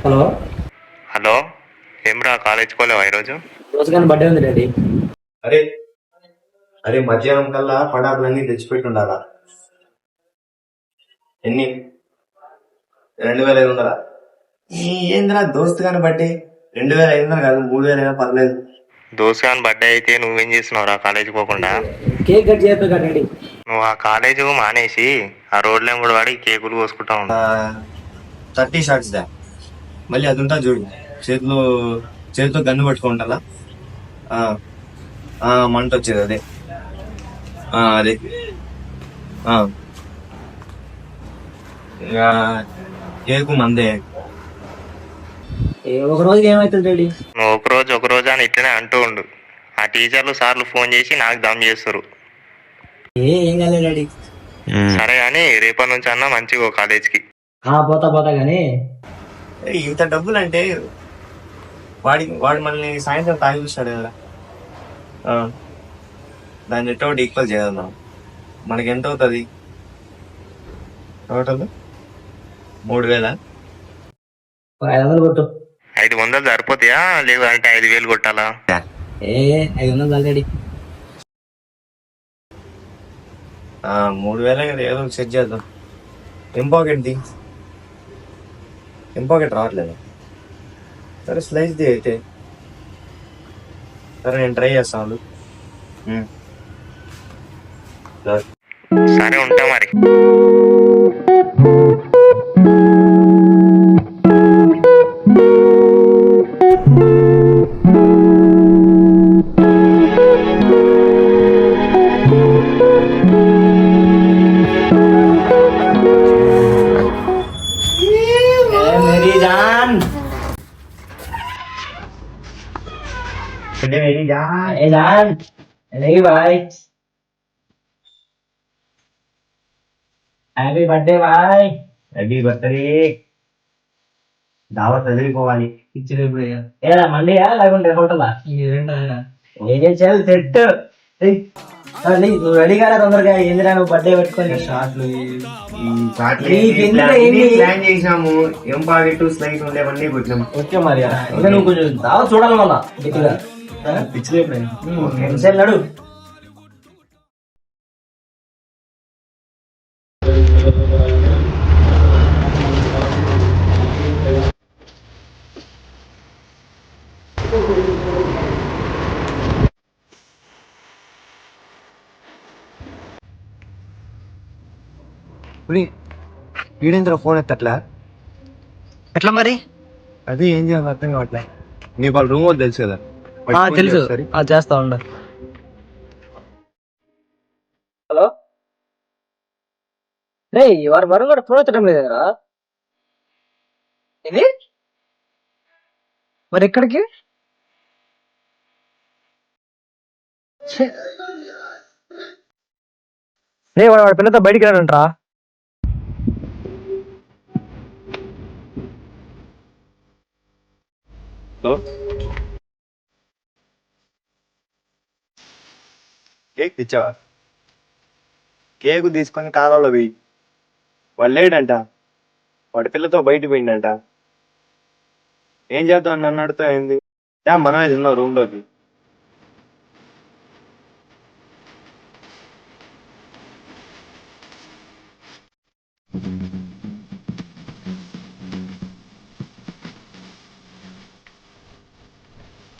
Hello. Hello, ఏమ్రా college పోలేవా ఈరోజు? రోజు కానీ బర్త్డే ఉంది డాడీ. అరే అరే మధ్యాహ్నం కల్లా పడాకులన్నీ తెచ్చిపెట్టుండాలా. ఎన్ని 2500? ఏంద్రా దోస్తు కానీ బట్టి 2500 కాదు, 3000 అయినా పర్లేదు. దోస్త్ గాని బర్త్డే అయితే నువ్వేం చేస్తున్నావురా కాలేజ్ పోకుండా? కేక్ కట్ చేయొద్దు కదా డాడీ. నువ్వు ఆ కాలేజ్ మానేసి ఆ రోడ్ల కూడా వాడి కేకులు కోసుకుంటా ఉన్నావు. 30 షార్ట్స్ దా, మళ్ళీ అది ఉంటా చూడు, చేతిలో చేతితో గన్ను పట్టుకుంటారా. మంట వచ్చేది అదే. అదే ఇక కేకు మందే. ఒక రోజుకి ఏమవుతుంది డాడీ? నువ్వు ఒక రోజు అని ఇట్లనే అంటూ ఉండు. ఆ టీచర్లు సార్లు ఫోన్ చేసి నాకు దమ్ చేస్తారు. ఏం కాలేదు డాడీ. సరే కానీ రేపటి నుంచి అన్నా మంచిగా కాలేజ్కి. పోతా పోతా గానీ. ఇంత డబ్బులు అంటే వాడు మనల్ని సాయంత్రం తాగి చూస్తాడు కదా, దాన్ని ఎట్టో ఒకటి ఈక్వల్ చేద్దాం. మనకి ఎంత అవుతుంది టోటల్? 3000. 500 కొట్టు. 500 సరిపోతాయా లేదంటే 5000 కొట్టాలా? 500 చాలు డాడీ. 3000 కదా, ఏదో సెట్ చేద్దాం. ఇంపాకెట్ రావట్లేదు. సరే స్లైస్ది అయితే. సరే నేను ట్రై చేస్తాను. సరే ఉంటా మరి. मेरी जान, मेरी जान, ए जान, नहीं भाई, happy birthday boy. Happy birthday. దావత్ వదిలిపోవాలి. ఏడా మండియా లేకుంటే హోటలా? ఏం చేయాలి సెట్. నువ్వు రెడీ కాదా తొందరగా? ఏందిరా నువ్వు బర్త్డే పెట్టుకొని ప్లాన్ చేసాము. ఎంపాకెట్ స్లైస్ ఉండేవన్నీ కొట్టినాము. ఓకే మరి ఇంకా నువ్వు కొంచెం దావత్ చూడాలి మళ్ళా గట్టిగా. పిచ్చి నడు. వీడేంద్ర ఫోన్ ఎత్తట్లా? ఎట్లా మరి? అది ఏం చేయాలి అర్థం కావట్లే. నీకు వాళ్ళ రూమ్ వాళ్ళు తెలుసు కదా? తెలుసు, చేస్తా ఉండ. హలో రే, వారు వరం కూడా ఫోన్ ఎత్తడం లేదు కదా. ఇది మరి ఎక్కడికి? రే వాడు పిల్లతో బయటికి రాడంట్రా. కేక్ తెచ్చావా? కేకు తీసుకొని కాలంలో పోయి వాడు లేడంట. వాడి పిల్లతో బయట పోయిండంట. ఏం చేద్దాం నన్ను అడుగుతా ఏంది? మనమే తిన్నావు రూమ్ లోకి.